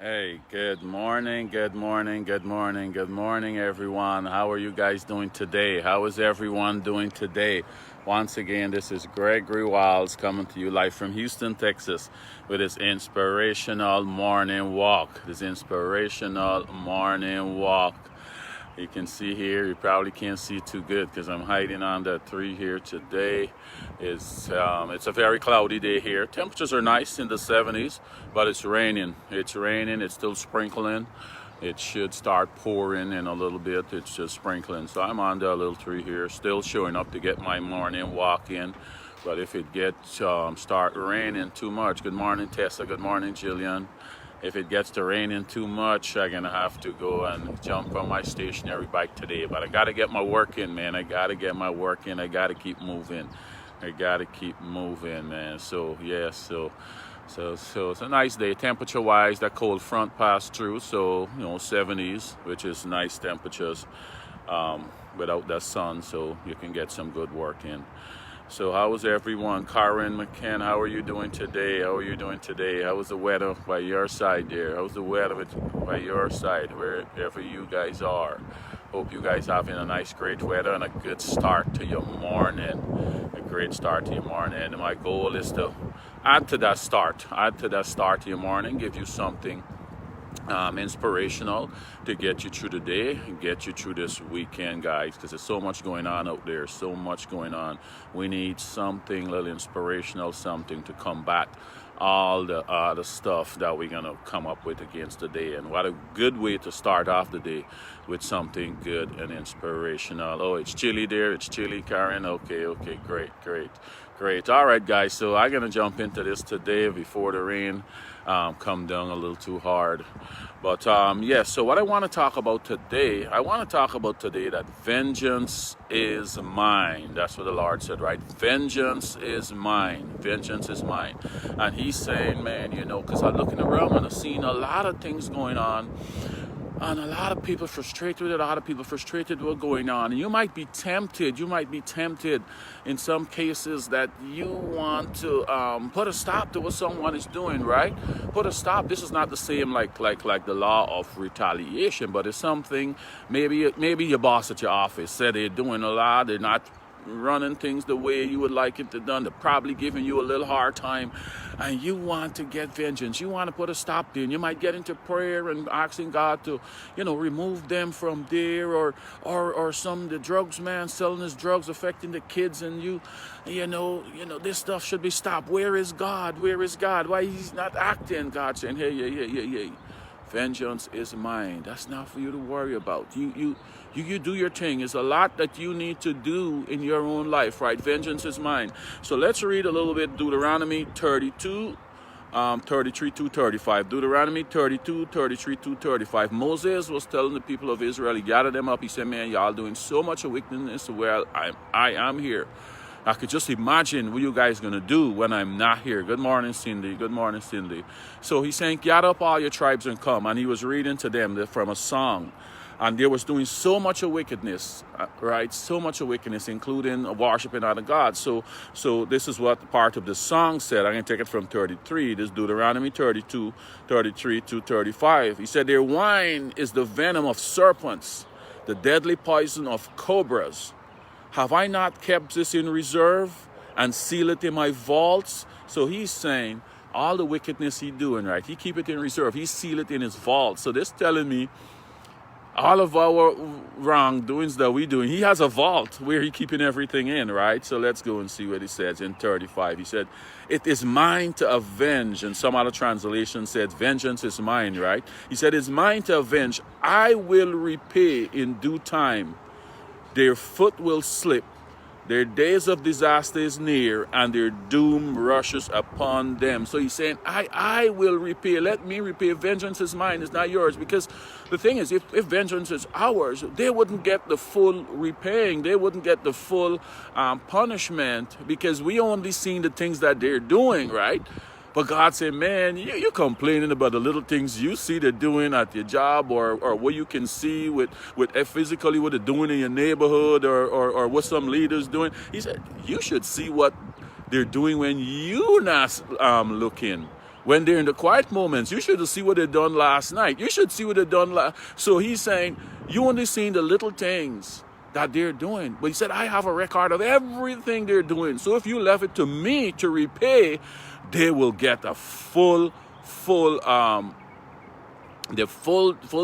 Hey, good morning, good morning, good morning, good morning, everyone. How are you guys doing today? How is everyone doing today? Once again, this is Gregory Wiles coming to you live from Houston, Texas, with this inspirational morning walk. This inspirational morning walk. You can see here, you probably can't see too good because I'm hiding on that tree here today. It's a very cloudy day here. Temperatures are nice in the 70s, but it's raining. It's raining, it's still sprinkling. It should start pouring in a little bit. It's just sprinkling. So I'm on the little tree here, still showing up to get my morning walk in. But if it gets start raining too much, good morning Tessa, good morning Jillian. If it gets to raining too much, I'm gonna have to go and jump on my stationary bike today. But I gotta get my work in, man. I gotta get my work in. I gotta keep moving. I gotta keep moving, man. So yeah, so it's a nice day. Temperature wise, that cold front passed through, so 70s, which is nice temperatures without that sun, so you can get some good work in. So how is everyone? Karen McCann, how are you doing today? How are you doing today? How is the weather by your side there? How's the weather by your side, wherever you guys are? Hope you guys having a nice, great weather and a good start to your morning. A great start to your morning. And my goal is to add to that start to your morning, give you something inspirational to get you through the day and get you through this weekend, guys, because there's so much going on out there, so much going on. We need something little inspirational, something to combat all the stuff that we're gonna come up with against the day. And what a good way to start off the day with something good and inspirational. Oh, it's chilly there. It's chilly, Karen. Okay, great. All right, guys, so I'm gonna jump into this today before the rain come down a little too hard. But so what I want to talk about today, that vengeance is mine. That's what the Lord said, right? Vengeance is mine. Vengeance is mine. And he's saying, man, because I'm looking around and I've seen a lot of things going on. And a lot of people frustrated with what's going on. And you might be tempted in some cases that you want to put a stop to what someone is doing, right? Put a stop. This is not the same like the law of retaliation, but it's something, maybe your boss at your office said they're doing a lot, they're not running things the way you would like it to done. They're probably giving you a little hard time, and you want to get vengeance. You want to put a stop there, and you might get into prayer and asking God to, remove them from there, or some the drugs man selling his drugs affecting the kids, and this stuff should be stopped. Where is God? Why he's not acting? God saying, hey. Vengeance is mine. That's not for you to worry about. You do your thing. It's a lot that you need to do in your own life, right? Vengeance is mine. So let's read a little bit Deuteronomy 32, 33 to 35. Deuteronomy 32, 33 to 35. Moses was telling the people of Israel, he gathered them up. He said, man, y'all doing so much of wickedness. Well, I am here. I could just imagine what you guys going to do when I'm not here. Good morning, Cindy. So he's saying, gather up all your tribes and come. And he was reading to them from a song. And they was doing so much of wickedness, right? So much of wickedness, including worshiping other gods. So this is what part of the song said. I'm going to take it from 33. This is Deuteronomy 32, 33 to 35. He said, their wine is the venom of serpents, the deadly poison of cobras. Have I not kept this in reserve and seal it in my vaults? So he's saying all the wickedness he's doing, right? He keep it in reserve. He seal it in his vault. So this telling me all of our wrongdoings that we doing, he has a vault where he keeping everything in, right? So let's go and see what he says in 35. He said, it is mine to avenge. And some other translation said, vengeance is mine, right? He said, it's mine to avenge. I will repay in due time. Their foot will slip, their days of disaster is near, and their doom rushes upon them. So he's saying, I will repay. Let me repay. Vengeance is mine, it's not yours. Because the thing is, if vengeance is ours, they wouldn't get the full repaying. They wouldn't get the full punishment, because we only seen the things that they're doing, right? But God said, man, you're complaining about the little things you see they're doing at your job, or what you can see with physically what they're doing in your neighborhood, or what some leaders doing. He said, you should see what they're doing when you're not looking. When they're in the quiet moments, you should see what they done last night. You should see what they done last. So he's saying, you only seen the little things that they're doing. But he said, I have a record of everything they're doing. So if you left it to me to repay, they will get a full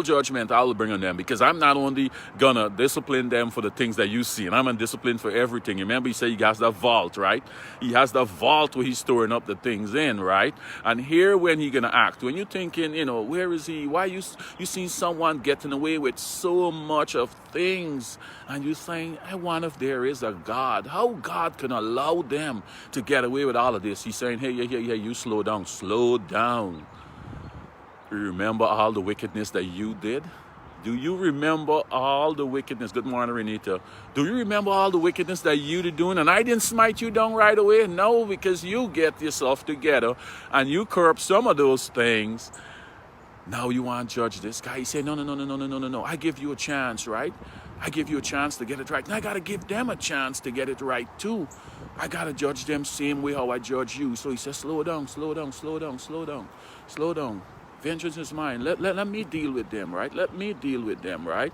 judgment I will bring on them, because I'm not only gonna discipline them for the things that you see, and I'm gonna discipline for everything. Remember, he said he has the vault, right? He has the vault where he's storing up the things in, right? And here when he gonna act, when you're thinking, where is he? Why you seen someone getting away with so much of things, and you're saying, I wonder if there is a God. How God can allow them to get away with all of this? He's saying, hey, you slow down. You remember all the wickedness that you did? Do you remember all the wickedness? Good morning, Renita. Do you remember all the wickedness that you did doing? And I didn't smite you down right away? No, because you get yourself together and you curb some of those things. Now you want to judge this guy. He said, no. I give you a chance, right? I give you a chance to get it right. And I got to give them a chance to get it right too. I got to judge them same way how I judge you. So he says, slow down. Vengeance is mine. Let me deal with them, right? Let me deal with them, right?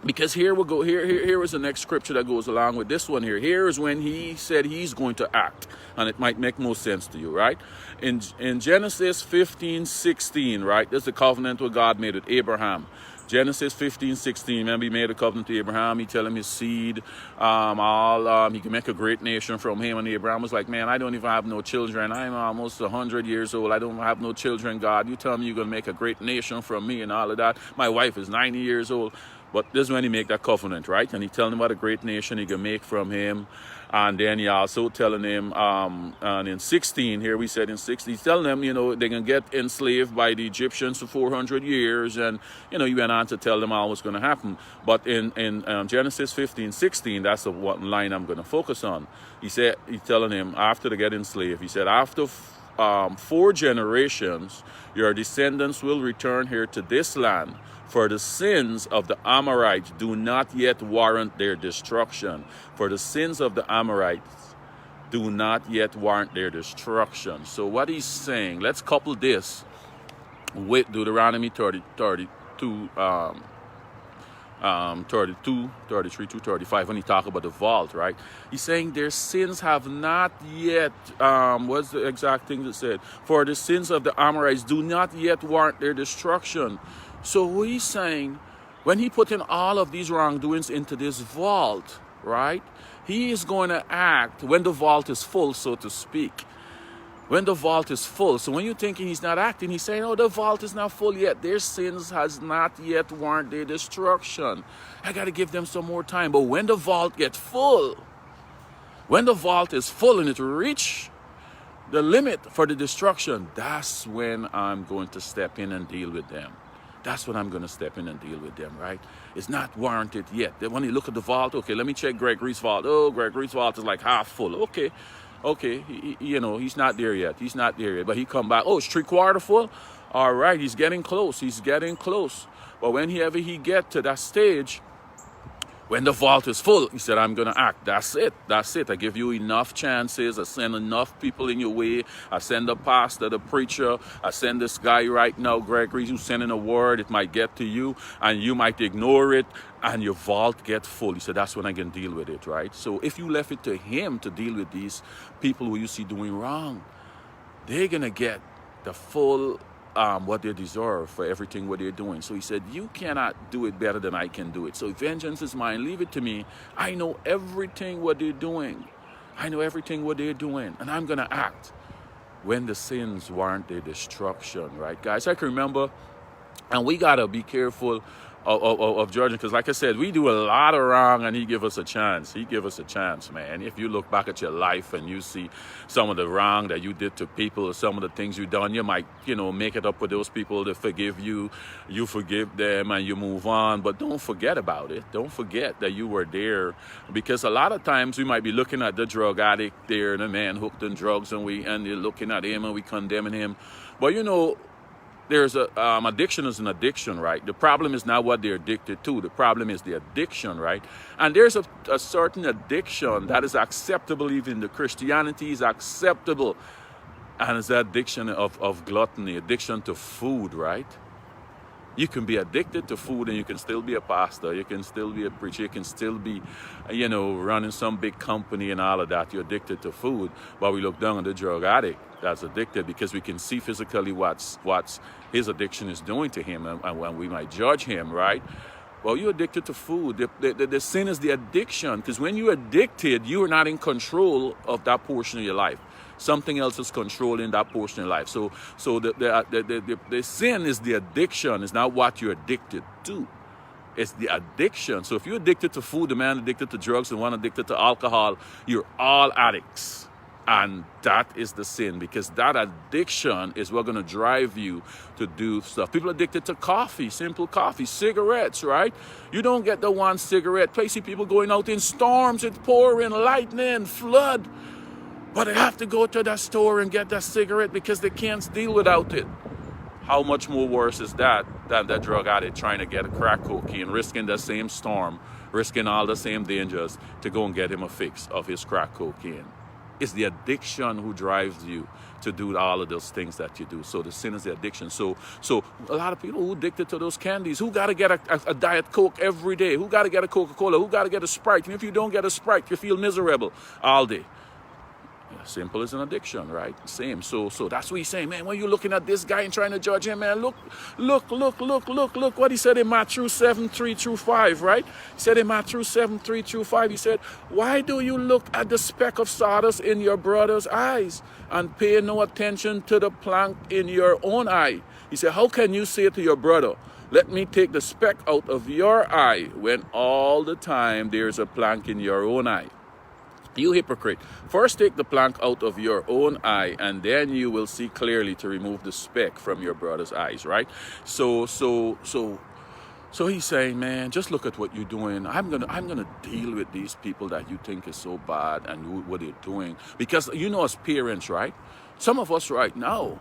Because here we'll go. Here is the next scripture that goes along with this one here. Here is when he said he's going to act, and it might make more sense to you, right? In Genesis 15:16, right? There's the covenant what God made with Abraham. Genesis 15:16. Remember, he made a covenant to Abraham. He tell him his seed, he can make a great nation from him. And Abraham was like, man, I don't even have no children. I'm almost 100 years old. I don't have no children, God. You tell me you're going to make a great nation from me and all of that. My wife is 90 years old. But this is when he make that covenant, right? And he telling him what a great nation he can make from him. And then he also telling him, and in 16, here we said in 16, he's telling them, they can get enslaved by the Egyptians for 400 years. And, he went on to tell them all what's going to happen. But in Genesis 15:16, that's the one line I'm going to focus on. He's telling him, after they get enslaved, he said, after 4 generations, your descendants will return here to this land. For the sins of the Amorites do not yet warrant their destruction. For the sins of the Amorites do not yet warrant their destruction. So what he's saying, let's couple this with Deuteronomy 32, 33 to 35, when he talk about the vault, right? He's saying their sins have not yet, what's the exact thing that said? For the sins of the Amorites do not yet warrant their destruction. So he's saying, when he put in all of these wrongdoings into this vault, right, he is going to act when the vault is full, so to speak. When the vault is full. So when you're thinking he's not acting, he's saying, the vault is not full yet. Their sins has not yet warranted their destruction. I got to give them some more time. But when the vault gets full, when the vault is full and it reach the limit for the destruction, that's when I'm going to step in and deal with them. That's when I'm going to step in and deal with them, right? It's not warranted yet. When you look at the vault, okay, let me check Gregory's vault. Oh, Gregory's vault is like half full. Okay, he's not there yet. But he come back, it's 3/4 full. All right, he's getting close. But whenever he get to that stage, when the vault is full, he said, I'm going to act. That's it. I give you enough chances. I send enough people in your way. I send the pastor, the preacher. I send this guy right now, Gregory, who's sending a word. It might get to you, and you might ignore it, and your vault get full. He said, that's when I can deal with it, right? So if you left it to him to deal with these people who you see doing wrong, they're going to get the full what they deserve for everything what they're doing. So he said, you cannot do it better than I can do it. So vengeance is mine. Leave it to me. I know everything what they're doing. And I'm going to act when the sins warrant their destruction, right, guys? I can remember, and we got to be careful of judging, because like I said, we do a lot of wrong and he give us a chance. Man. If you look back at your life and you see some of the wrong that you did to people, or some of the things you done, you might make it up with those people to forgive you. You forgive them and you move on, but don't forget about it. Don't forget that you were there, because a lot of times we might be looking at the drug addict there, the man hooked on drugs, and you're looking at him and we condemning him. But there's addiction is an addiction, right? The problem is not what they're addicted to. The problem is the addiction, right? And there's a certain addiction that is acceptable even in the Christianity is acceptable. And it's the addiction of gluttony, addiction to food, right? You can be addicted to food and you can still be a pastor, you can still be a preacher, you can still be, running some big company and all of that. You're addicted to food, but we look down on the drug addict that's addicted because we can see physically what's his addiction is doing to him, and when we might judge him, right? Well, you're addicted to food. The sin is the addiction, because when you're addicted, you are not in control of that portion of your life. Something else is controlling that portion of life. So the sin is the addiction. It's not what you're addicted to. It's the addiction. So if you're addicted to food, the man addicted to drugs, the one addicted to alcohol, you're all addicts. And that is the sin, because that addiction is what's going to drive you to do stuff. People addicted to coffee, simple coffee, cigarettes, right? You don't get the one cigarette. I see people going out in storms, it's pouring, lightning, flood. But they have to go to that store and get that cigarette because they can't deal without it. How much more worse is that than that drug addict trying to get a crack cocaine, risking the same storm, risking all the same dangers to go and get him a fix of his crack cocaine? It's the addiction who drives you to do all of those things that you do. So the sin is the addiction. So a lot of people who are addicted to those candies, who got to get a Diet Coke every day, who got to get a Coca-Cola, who got to get a Sprite. And if you don't get a Sprite, you feel miserable all day. Simple as an addiction, right? Same. So that's what he's saying, man. When you're looking at this guy and trying to judge him, man, look what he said in Matthew 7:3-5, right? He said in Matthew 7:3-5, he said, why do you look at the speck of sawdust in your brother's eyes and pay no attention to the plank in your own eye? He said, how can you say to your brother, let me take the speck out of your eye, when all the time there's a plank in your own eye? You hypocrite, first take the plank out of your own eye, and then you will see clearly to remove the speck from your brother's eyes, right? So he's saying, man, just look at what you're doing. I'm gonna deal with these people that you think is so bad and what they're doing. Because as parents, right? Some of us right now,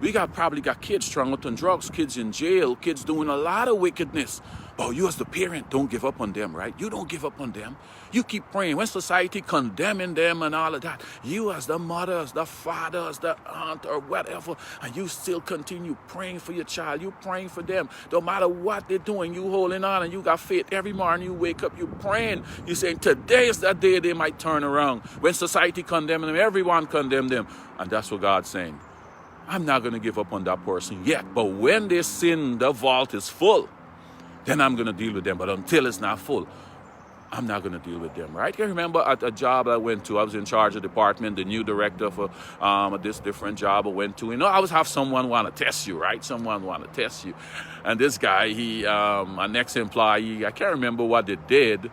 we probably got kids strung out on drugs, kids in jail, kids doing a lot of wickedness. But you as the parent, don't give up on them, right? You don't give up on them. You keep praying. When society condemning them and all of that, you as the mother, as the father, as the aunt or whatever, and you still continue praying for your child. You praying for them. No matter what they're doing, you holding on and you got faith. Every morning you wake up, you praying. You saying, today is that day they might turn around. When society condemning them, everyone condemn them. And that's what God's saying. I'm not going to give up on that person yet. But when they sin, the vault is full, then I'm going to deal with them. But until it's not full, I'm not going to deal with them, right? I remember at a job I went to, I was in charge of the department, the new director for this different job I went to. I always have someone want to test you, right? Someone want to test you. And this guy, my next employee, I can't remember what they did,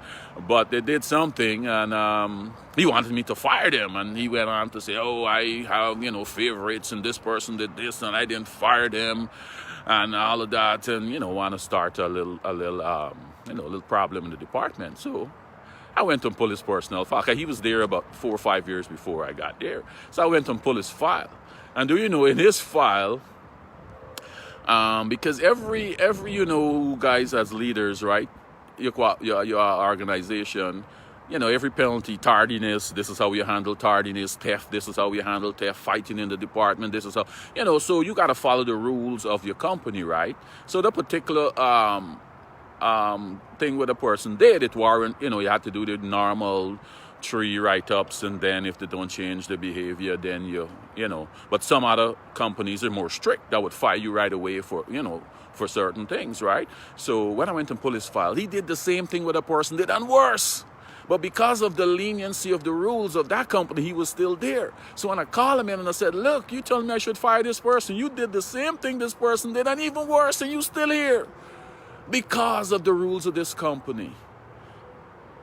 but they did something, and he wanted me to fire them. And he went on to say, oh, I have, favorites, and this person did this, and I didn't fire them, and all of that, and, want to start a little problem in the department. So I went and pulled his personnel file. He was there about 4 or 5 years before I got there. So I went and pulled his file. And do you know, in his file, because every guys as leaders, right, your organization, every penalty, tardiness, this is how you handle tardiness, theft, this is how you handle theft, fighting in the department, this is how, so you got to follow the rules of your company, right? So the particular thing with a person did, it warrant, you had to do the normal 3 write-ups, and then if they don't change the behavior, then but some other companies are more strict that would fire you right away for certain things, right? So when I went and pulled his file, he did the same thing with a person did, and worse. But because of the leniency of the rules of that company, he was still there. So when I called him in and I said, look, you told me I should fire this person. You did the same thing this person did, and even worse, and you still here. Because of the rules of this company.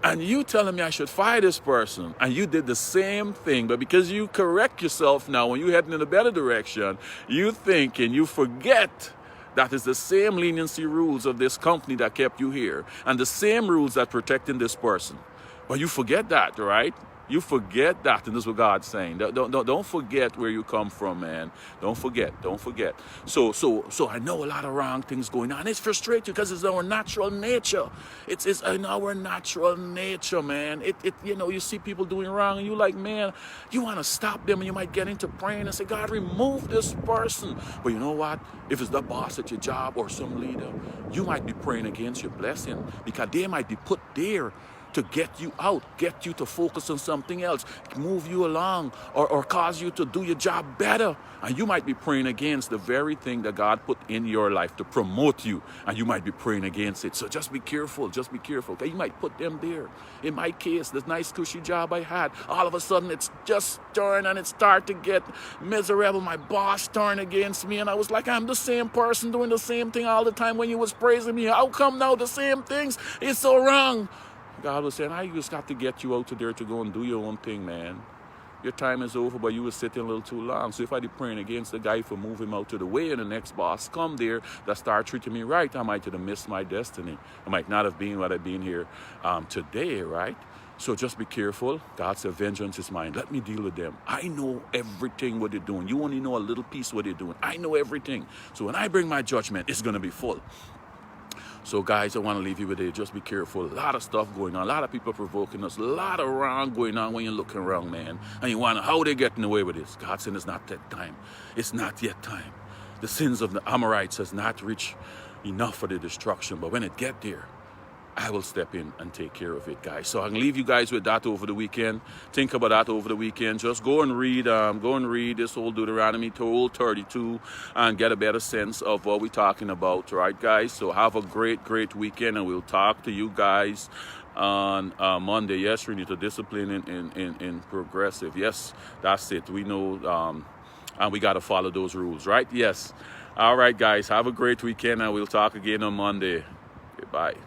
And you telling me I should fire this person, and you did the same thing, but because you correct yourself now when you're heading in a better direction, you think and you forget that is the same leniency rules of this company that kept you here, and the same rules that protecting this person. But you forget that, right? You forget that, and this is what God's saying. Don't forget where you come from, man. Don't forget. So I know a lot of wrong things going on. It's frustrating because it's our natural nature. It's in our natural nature, man. You see people doing wrong, and you like, man, you want to stop them, and you might get into praying and say, God, remove this person. But you know what? If it's the boss at your job or some leader, you might be praying against your blessing because they might be put there to get you out, get you to focus on something else, move you along, or cause you to do your job better. And you might be praying against the very thing that God put in your life to promote you, and you might be praying against it. So just be careful, okay? You might put them there. In my case, this nice cushy job I had, all of a sudden it's just turned and it started to get miserable. My boss turned against me, and I was like, I'm the same person doing the same thing all the time when you was praising me. How come now the same things? It's so wrong. God was saying, I just got to get you out of there to go and do your own thing, man. Your time is over, but you were sitting a little too long. So if I be praying against the guy for move him out to the way, and the next boss come there that start treating me right, I might have missed my destiny. I might not have been what I've been here today, right? So just be careful. God said, vengeance is mine. Let me deal with them. I know everything what they're doing. You only know a little piece what they're doing. I know everything. So when I bring my judgment, it's going to be full. So guys, I want to leave you with it. Just be careful. A lot of stuff going on. A lot of people provoking us. A lot of wrong going on when you're looking around, man. And you wonder how they're getting away with this. God said it's not that time. It's not yet time. The sins of the Amorites has not reached enough for the destruction. But when it get there, I will step in and take care of it, guys. So I can leave you guys with that over the weekend. Think about that over the weekend. Just go and read this whole Deuteronomy to whole 32 and get a better sense of what we're talking about, right, guys? So have a great weekend, and we'll talk to you guys on Monday. Yes, we need to discipline in progressive. Yes, that's it. We know, and we got to follow those rules, right? Yes. All right, guys. Have a great weekend, and we'll talk again on Monday. Goodbye.